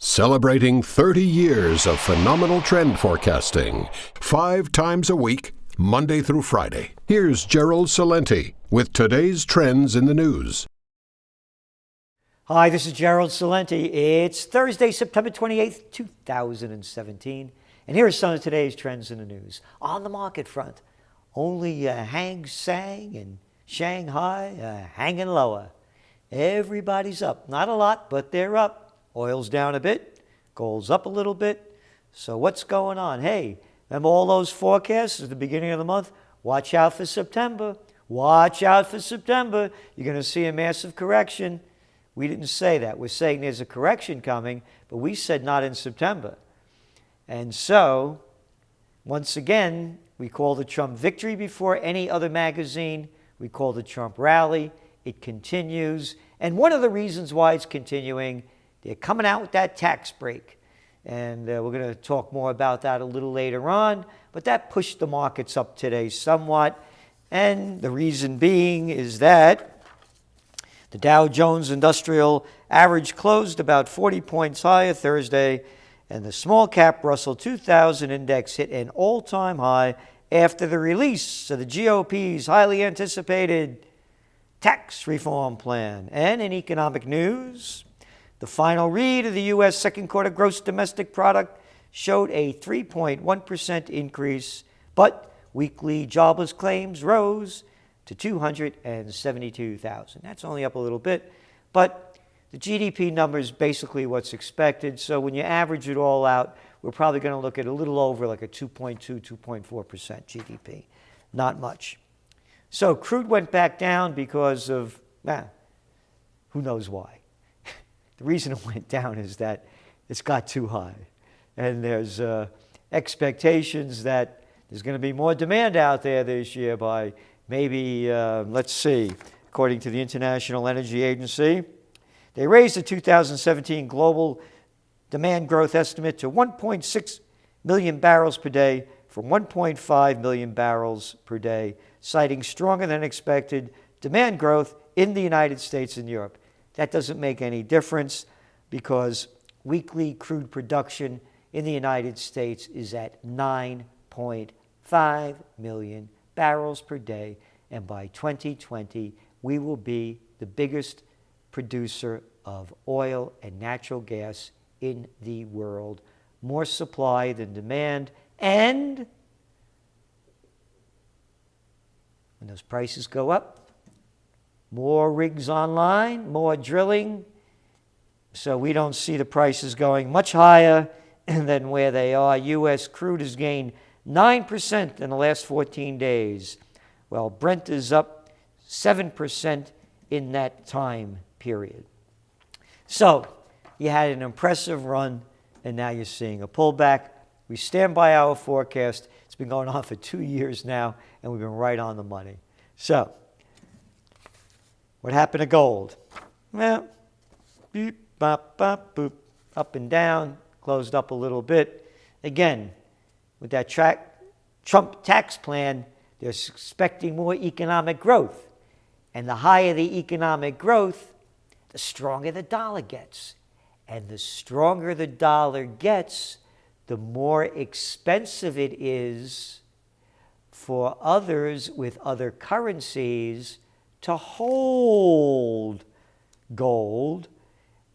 Celebrating 30 years of phenomenal trend forecasting, 5 times a week, Monday through Friday. Here's Gerald Celente with today's trends in the news. Hi, this is Gerald Celente. It's Thursday, September 28th, 2017. And here are some of today's trends in the news. On the market front, only Hang Seng and Shanghai hanging lower. Everybody's up. Not a lot, but they're up. Oil's down a bit, gold's up a little bit. So what's going on? Hey, remember all those forecasts at the beginning of the month? Watch out for September. Watch out for September. You're going to see a massive correction. We didn't say that. We're saying there's a correction coming, but we said not in September. And so, once again, we call the Trump victory before any other magazine. We call the Trump rally. It continues. And one of the reasons why it's continuing, they're coming out with that tax break. And we're going to talk more about that a little later on. But that pushed the markets up today somewhat. And the reason being is that the Dow Jones Industrial Average closed about 40 points higher Thursday. And the small cap Russell 2000 index hit an all-time high after the release of the GOP's highly anticipated tax reform plan. And in economic news, the final read of the U.S. second quarter gross domestic product showed a 3.1% increase, but weekly jobless claims rose to 272,000. That's only up a little bit, but the GDP number is basically what's expected. So when you average it all out, we're probably going to look at a little over like a 2.2, 2.4% GDP. Not much. So crude went back down because of, who knows why. The reason it went down is that it's got too high. And there's expectations that there's going to be more demand out there this year by maybe, let's see, according to the International Energy Agency, they raised the 2017 global demand growth estimate to 1.6 million barrels per day from 1.5 million barrels per day, citing stronger than expected demand growth in the United States and Europe. That doesn't make any difference because weekly crude production in the United States is at 9.5 million barrels per day. And by 2020, we will be the biggest producer of oil and natural gas in the world. More supply than demand. And when those prices go up, more rigs online, more drilling. So we don't see the prices going much higher than where they are. U.S. crude has gained 9% in the last 14 days. Well, Brent is up 7% in that time period. So you had an impressive run, and now you're seeing a pullback. We stand by our forecast. It's been going on for 2 years now, and we've been right on the money. So what happened to gold? Well, beep, bop, bop, boop, up and down, closed up a little bit. Again, with that Trump tax plan, they're expecting more economic growth. And the higher the economic growth, the stronger the dollar gets. And the stronger the dollar gets, the more expensive it is for others with other currencies to hold gold,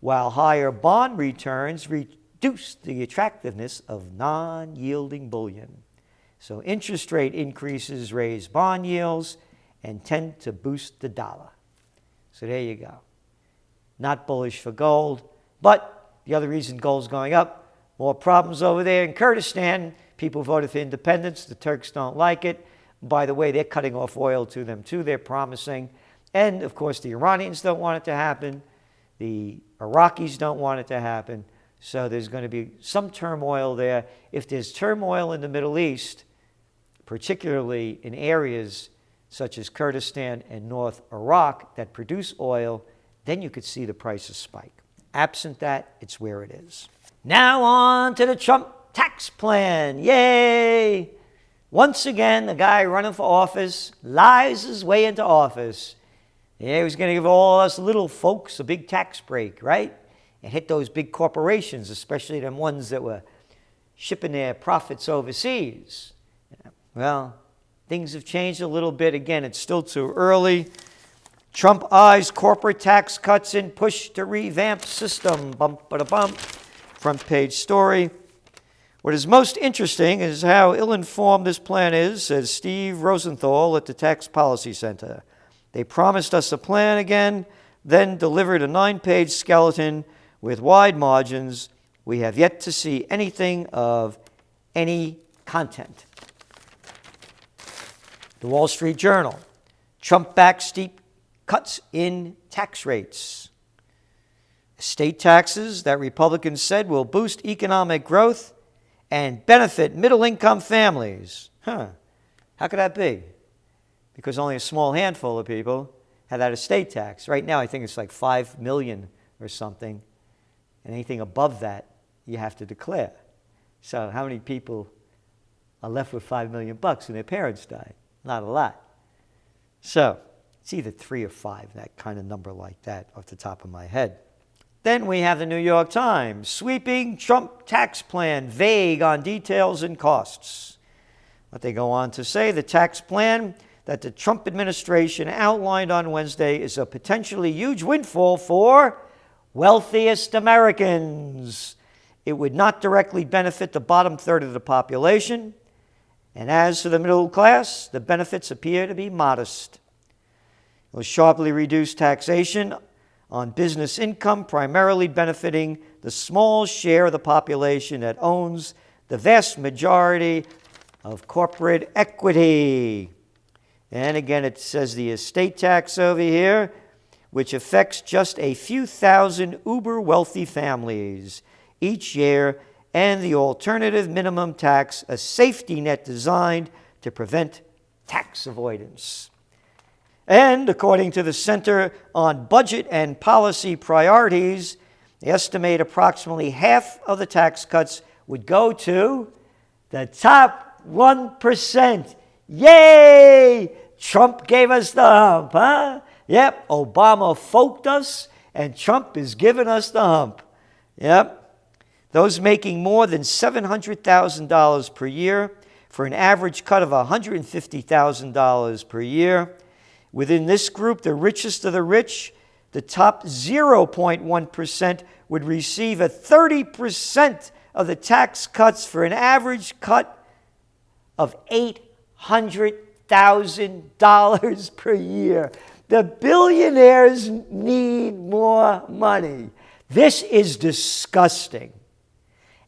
while higher bond returns reduce the attractiveness of non-yielding bullion. So interest rate increases raise bond yields and tend to boost the dollar. So there you go. Not bullish for gold, but the other reason gold's going up, more problems over there in Kurdistan. People voted for independence. The Turks don't like it. By the way, they're cutting off oil to them too, they're promising. And of course, the Iranians don't want it to happen. The Iraqis don't want it to happen. So there's going to be some turmoil there. If there's turmoil in the Middle East, particularly in areas such as Kurdistan and North Iraq that produce oil, then you could see the prices spike. Absent that, it's where it is. Now on to the Trump tax plan. Yay! Once again, the guy running for office lies his way into office. Yeah, he was going to give all us little folks a big tax break, right? and hit those big corporations, especially them ones that were shipping their profits overseas. Well, things have changed a little bit. Again, it's still too early. Trump eyes corporate tax cuts in push to revamp system. Bump-a-da-bump. Front page story. What is most interesting is how ill-informed this plan is, says Steve Rosenthal at the Tax Policy Center. They promised us a plan again, then delivered a 9-page skeleton with wide margins. We have yet to see anything of any content. The Wall Street Journal. Trump backs steep cuts in tax rates. Estate taxes that Republicans said will boost economic growth and benefit middle-income families. How could that be? Because only a small handful of people have that estate tax. Right now, I think it's like 5 million or something. And anything above that, you have to declare. So how many people are left with $5 million when their parents die? Not a lot. So it's either 3 or 5, that kind of number like that off the top of my head. Then we have the New York Times, sweeping Trump tax plan, vague on details and costs. But they go on to say the tax plan that the Trump administration outlined on Wednesday is a potentially huge windfall for wealthiest Americans. It would not directly benefit the bottom third of the population. And as for the middle class, the benefits appear to be modest. It will sharply reduce taxation on business income, primarily benefiting the small share of the population that owns the vast majority of corporate equity. And again, it says the estate tax over here, which affects just a few thousand uber-wealthy families each year, and the alternative minimum tax, a safety net designed to prevent tax avoidance. And according to the Center on Budget and Policy Priorities, they estimate approximately half of the tax cuts would go to the top 1%. Yay! Trump gave us the hump, huh? Yep, Obama folked us, and Trump is giving us the hump. Yep. Those making more than $700,000 per year for an average cut of $150,000 per year. Within this group, the richest of the rich, the top 0.1% would receive a 30% of the tax cuts for an average cut of $800,000 per year. The billionaires need more money. This is disgusting.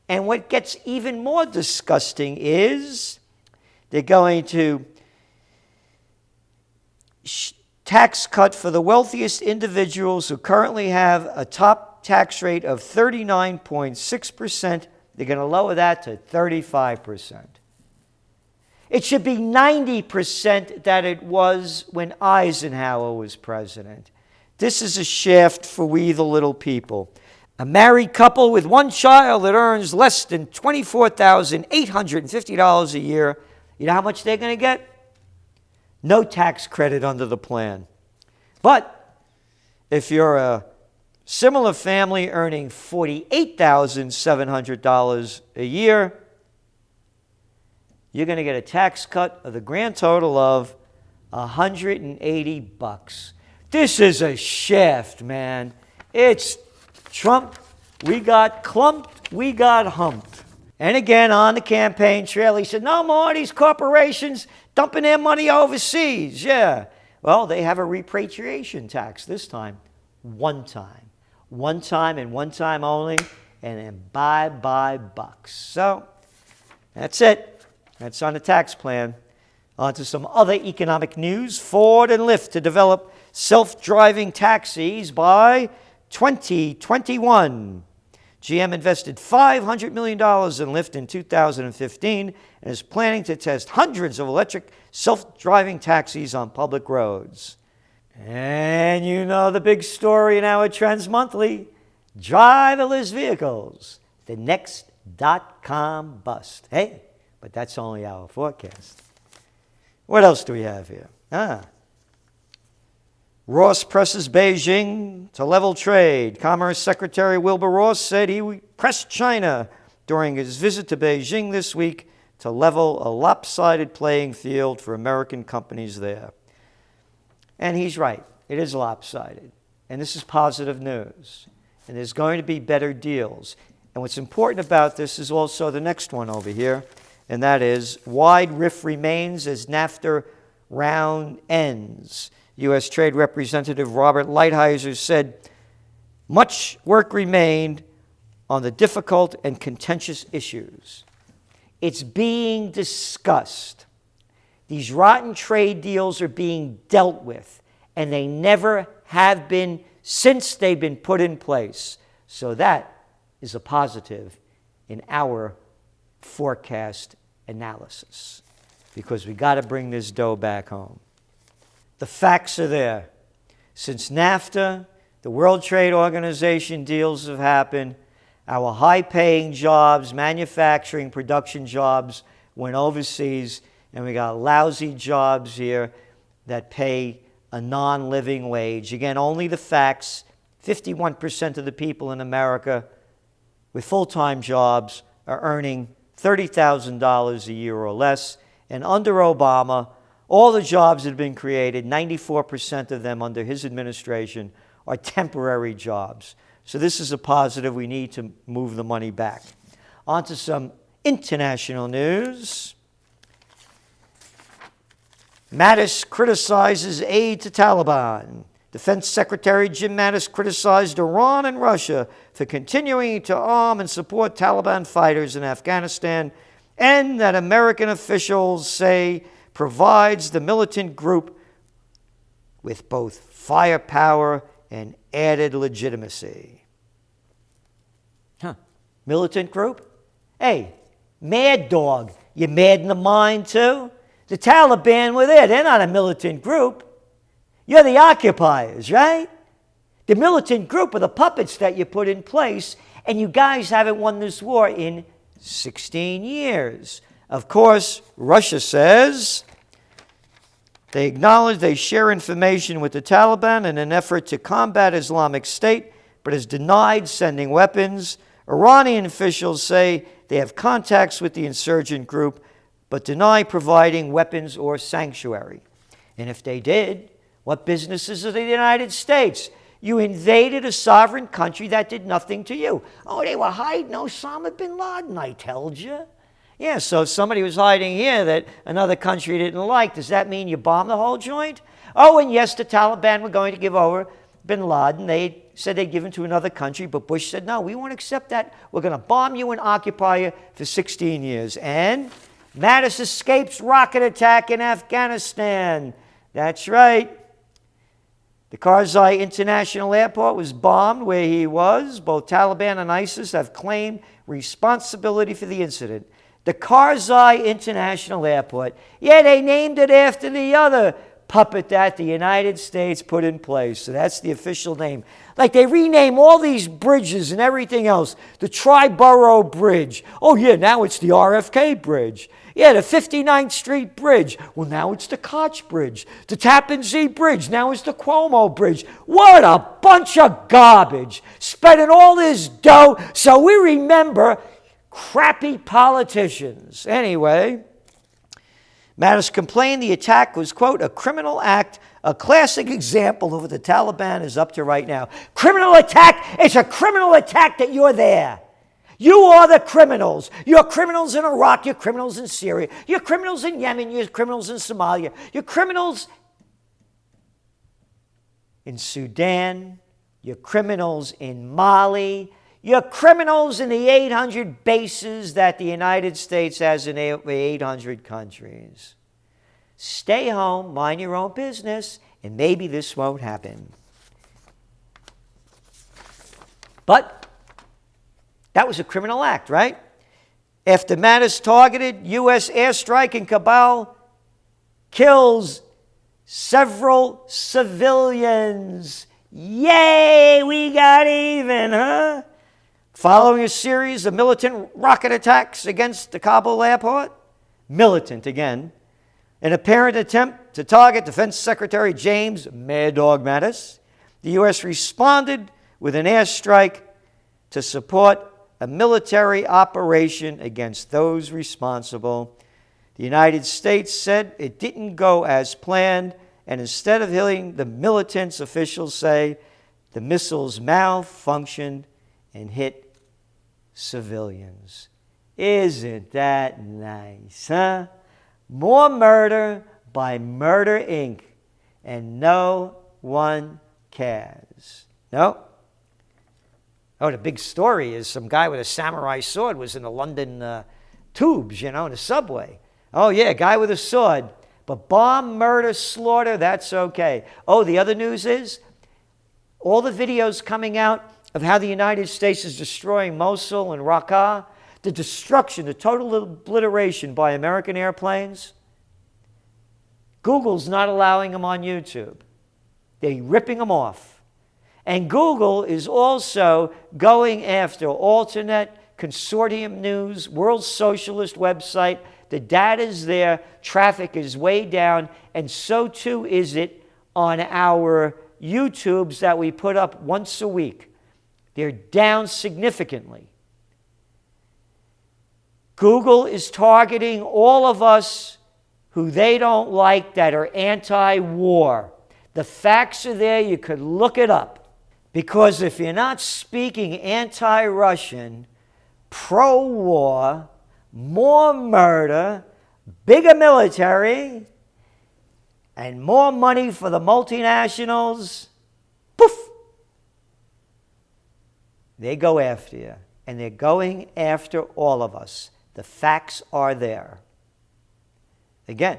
And what gets even more disgusting is they're going to tax cut for the wealthiest individuals who currently have a top tax rate of 39.6%. They're going to lower that to 35%. It should be 90% that it was when Eisenhower was president. This is a shaft for we the little people. A married couple with one child that earns less than $24,850 a year, you know how much they're going to get? No tax credit under the plan. But if you're a similar family earning $48,700 a year, you're going to get a tax cut of the grand total of $180. This is a shaft, man. It's Trump. We got clumped. We got humped. And again, on the campaign trail, he said, no more of these corporations dumping their money overseas. Yeah. Well, they have a repatriation tax this time. One time. One time and one time only. And then bye-bye bucks. So that's it. That's on the tax plan. On to some other economic news. Ford and Lyft to develop self-driving taxis by 2021. GM invested $500 million in Lyft in 2015 and is planning to test hundreds of electric self-driving taxis on public roads. And you know the big story in our Trends Monthly, driverless vehicles, the next .com bust. Hey, but that's only our forecast. What else do we have here? Ross presses Beijing to level trade. Commerce Secretary Wilbur Ross said he pressed China during his visit to Beijing this week to level a lopsided playing field for American companies there. And he's right. It is lopsided. And this is positive news. And there's going to be better deals. And what's important about this is also the next one over here, and that is wide rift remains as NAFTA round ends. U.S. Trade Representative Robert Lighthizer said, much work remained on the difficult and contentious issues. It's being discussed. These rotten trade deals are being dealt with, and they never have been since they've been put in place. So that is a positive in our forecast analysis, because we got to bring this dough back home. The facts are there. Since NAFTA, the World Trade Organization deals have happened, our high-paying jobs, manufacturing, production jobs went overseas, and we got lousy jobs here that pay a non-living wage. Again, only the facts. 51% of the people in America with full-time jobs are earning $30,000 a year or less. And under Obama, all the jobs that have been created, 94% of them under his administration, are temporary jobs. So this is a positive. We need to move the money back. On to some international news. Mattis criticizes aid to Taliban. Defense Secretary Jim Mattis criticized Iran and Russia for continuing to arm and support Taliban fighters in Afghanistan, and that American officials say provides the militant group with both firepower and added legitimacy. Militant group? Hey, Mad Dog, you mad in the mind too? The Taliban were there. They're not a militant group. You're the occupiers, right? The militant group are the puppets that you put in place, and you guys haven't won this war in 16 years. Of course, Russia says they acknowledge they share information with the Taliban in an effort to combat Islamic State, but has denied sending weapons. Iranian officials say they have contacts with the insurgent group, but deny providing weapons or sanctuary. And if they did, what business is it of the United States? You invaded a sovereign country that did nothing to you. Oh, they were hiding Osama bin Laden, I told you. Yeah, so if somebody was hiding here that another country didn't like, does that mean you bombed the whole joint? Oh, and yes, the Taliban were going to give over bin Laden. They said they'd give him to another country, but Bush said, no, we won't accept that. We're going to bomb you and occupy you for 16 years. And Mattis escapes rocket attack in Afghanistan. That's right. The Karzai International Airport was bombed where he was. Both Taliban and ISIS have claimed responsibility for the incident. The Karzai International Airport. Yeah, they named it after the other puppet that the United States put in place. So that's the official name. Like they rename all these bridges and everything else. The Triborough Bridge. Oh yeah, now it's the RFK Bridge. Yeah, the 59th Street Bridge. Well, now it's the Koch Bridge. The Tappan Zee Bridge. Now it's the Cuomo Bridge. What a bunch of garbage. Spending all this dough so we remember crappy politicians. Anyway, Mattis complained the attack was, quote, a criminal act, a classic example of what the Taliban is up to right now. Criminal attack? It's a criminal attack that you're there. You are the criminals. You're criminals in Iraq. You're criminals in Syria. You're criminals in Yemen. You're criminals in Somalia. You're criminals in Sudan. You're criminals in Mali. You're criminals in the 800 bases that the United States has in 800 countries. Stay home, mind your own business, and maybe this won't happen. But that was a criminal act, right? After Mattis targeted U.S. airstrike in Kabul, kills several civilians. Yay, we got even, huh? Following a series of militant rocket attacks against the Kabul airport, militant again, In an apparent attempt to target Defense Secretary James Mad Dog Mattis, the U.S. responded with an airstrike to support a military operation against those responsible. The United States said it didn't go as planned, and instead of hitting the militants, officials say the missiles malfunctioned and hit civilians. Isn't that nice, huh? More murder by Murder Inc., and no one cares. No. Oh, the big story is some guy with a samurai sword was in the London tubes, in the subway. Oh, yeah, guy with a sword. But bomb, murder, slaughter, that's okay. Oh, the other news is all the videos coming out of how the United States is destroying Mosul and Raqqa, the destruction, the total obliteration by American airplanes. Google's not allowing them on YouTube. They're ripping them off. And Google is also going after alternate consortium news, World Socialist website. The data's there, traffic is way down, and so too is it on our YouTubes that we put up once a week. They're down significantly. Google is targeting all of us who they don't like that are anti-war. The facts are there. You could look it up. Because if you're not speaking anti-Russian, pro-war, more murder, bigger military, and more money for the multinationals, poof, they go after you. And they're going after all of us. The facts are there. Again,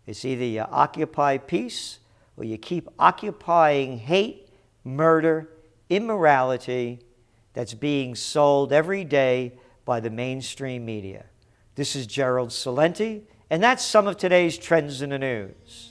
it's either you occupy peace or you keep occupying hate, murder, immorality that's being sold every day by the mainstream media. This is Gerald Celente, and that's some of today's trends in the news.